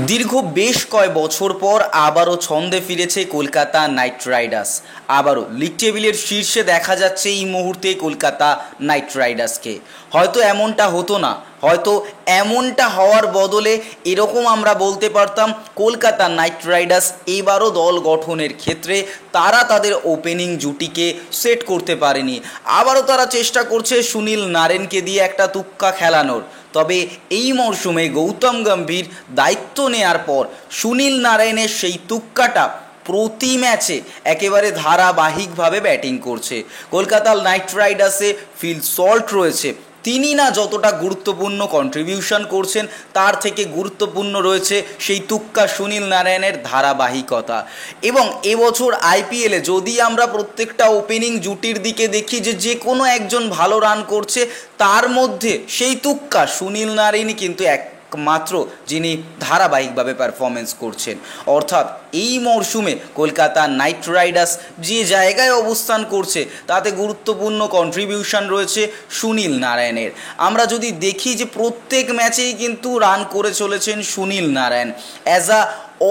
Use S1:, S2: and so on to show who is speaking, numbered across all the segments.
S1: দীর্ঘ বেশ কয় বছর পর আবারও ছন্দে ফিরেছে কলকাতা নাইট রাইডার্স। আবারও লিগ টেবিলের শীর্ষে দেখা যাচ্ছে এই মুহূর্তে কলকাতা নাইট রাইডার্সকে। হয়তো এমনটা হতো না, হয়তো এমনটা হওয়ার বদলে এরকম আমরা বলতে পারতাম কলকাতা নাইট রাইডার্স এবারও দল গঠনের ক্ষেত্রে তারা তাদের ওপেনিং জুটিকে সেট করতে পারেনি। আবারও তারা চেষ্টা করছে সুনীল নারেনকে দিয়ে একটা তুক্কা খেলানোর। তবে এই মরশুমে গৌতম গম্ভীর দায়িত্ব নেয়ার পর সুনীল নারায়ণের সেই তুক্কাটা প্রতি ম্যাচে একেবারে ধারাবাহিকভাবে ব্যাটিং করছে। কলকাতা নাইট রাইডার্সে ফিল সল্ট রয়েছে, তিনি না যতটা গুরুত্বপূর্ণ কন্ট্রিবিউশন করছেন তার থেকে গুরুত্বপূর্ণ রয়েছে সেই তুক্কা সুনীল নারায়ণের ধারাবাহিকতা। এবং এবছর আইপিএলে যদি আমরা প্রত্যেকটা ওপেনিং জুটির দিকে দেখি যে কোনো একজন ভালো রান করছে, তার মধ্যে সেই তুক্কা সুনীল নারায়ণই কিন্তু একমাত্র যিনি ধারাবাহিকভাবে পারফরমেন্স করছেন। অর্থাৎ এই মরশুমে কলকাতা নাইট রাইডার্স যে জায়গায় অবস্থান করছে তাতে গুরুত্বপূর্ণ কন্ট্রিবিউশন রয়েছে সুনীল নারায়ণের। আমরা যদি দেখি যে প্রত্যেক ম্যাচেই কিন্তু রান করে চলেছেন Sunil Narine. As a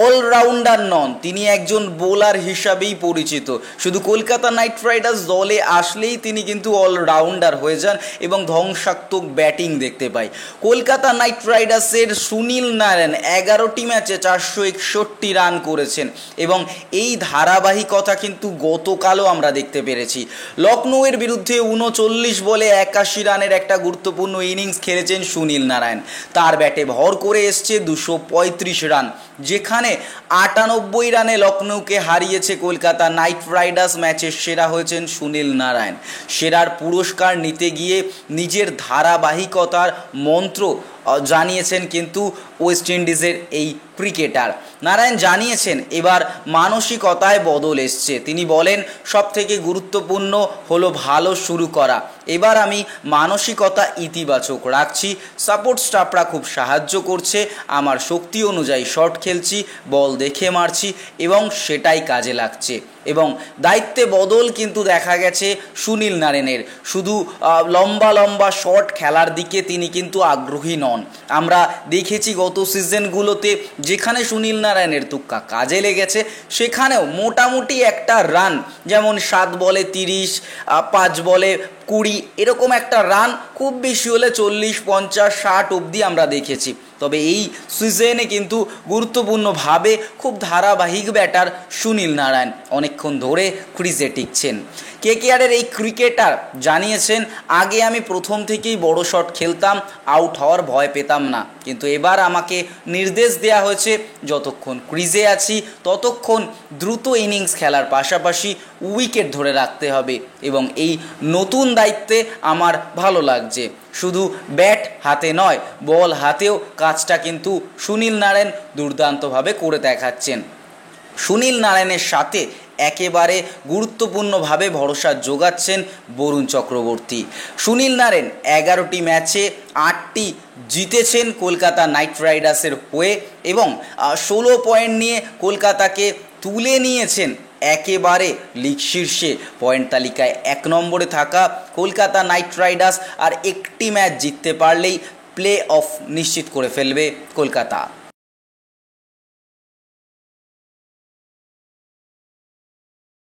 S1: allrounder নন, তিনি একজন বোলার হিসাবেই পরিচিত। শুধু কলকাতা নাইট রাইডার্স দলে আসলেই তিনি কিন্তু অলরাউন্ডার হয়ে যান এবং ধ্বংসাত্মক ব্যাটিং দেখতে পাই। কলকাতা নাইট রাইডার্সের সুনীল নারায়ণ 11টি ম্যাচে 461 রান করেছেন এবং এই ধারাবাহিকতা কিন্তু গতকালও আমরা দেখতে পেরেছি। লখনৌয়ের বিরুদ্ধে 39 বলে 81 রানের একটা গুরুত্বপূর্ণ ইনিংস খেলেছেন সুনীল নারায়ণ। তার ব্যাটে ভর করে এসছে 235 রান, যেখানে 98 রানে লখনৌকে হারিয়েছে কলকাতা নাইট রাইডার্স। ম্যাচের সেরা হয়েছেন সুনীল নারায়ণ। সেরার পুরস্কার নিতে গিয়ে নিজের ধারাবাহিকতার মন্ত্র জানিয়েছেন কিন্তু ওয়েস্ট ইন্ডিজের এই ক্রিকেটার। নারায়ণ জানিয়েছেন এবার মানসিকতায় বদল এসছে। তিনি বলেন সবথেকে গুরুত্বপূর্ণ হলো ভালো শুরু করা। এবার আমি মানসিকতা ইতিবাচক রাখছি, সাপোর্ট স্টাফরা খুব সাহায্য করছে, আমার শক্তি অনুযায়ী শট খেলছি, বল দেখে মারছি এবং সেটাই কাজে লাগছে। এবং দায়িত্বে বদল কিন্তু দেখা গেছে সুনীল নারায়ণের। শুধু লম্বা লম্বা শট খেলার দিকে তিনি কিন্তু আগ্রহী নন। আমরা দেখেছি গত সিজনগুলোতে যেখানে সুনীল নারায়ণের তুক্কা কাজে লেগেছে সেখানেও মোটামুটি একটা রান, যেমন 7 বলে 30, 5 বলে 20, এরকম একটা রান খুব বেশি হলে 40, 50, 60 অবধি আমরা দেখেছি। তবে এই সিজনে কিন্তু গুরুত্বপূর্ণভাবে খুব ধারাবাহিক ব্যাটার সুনীল নারায়ণ অনেকক্ষণ ধরে ক্রিজে টিকছেন। কেকেআরের এই ক্রিকেটার জানিয়েছেন আগে আমি প্রথম থেকেই বড় শট খেলতাম, আউট হওয়ার ভয় পেতাম না, কিন্তু এবার আমাকে নির্দেশ দেওয়া হয়েছে যতক্ষণ ক্রিজে আছি ততক্ষণ দ্রুত ইনিংস খেলার পাশাপাশি উইকেট ধরে রাখতে হবে এবং এই নতুন দায়িত্বে আমার ভালো লাগছে। শুধু ব্যাট হাতে নয়, বল হাতেও কাজটা কিন্তু সুনীল নারায়ণ দুর্দান্তভাবে করে দেখাচ্ছেন। সুনীল নারায়ণের সাথে একেবারে গুরুত্বপূর্ণভাবে ভরসা যোগাচ্ছেন বরুণ চক্রবর্তী। সুনীল নারায়ণ 11টি ম্যাচে 8টি জিতেছেন কলকাতা নাইট রাইডার্সের হয়ে এবং 16 পয়েন্ট নিয়ে কলকাতাকে তুলে নিয়েছেন একেবারে লিগ শীর্ষে। পয়েন্ট তালিকায় 1 নম্বরে থাকা কলকাতা নাইট রাইডার্স আর একটি ম্যাচ জিততে পারলেই প্লে অফ নিশ্চিত করে ফেলবে কলকাতা।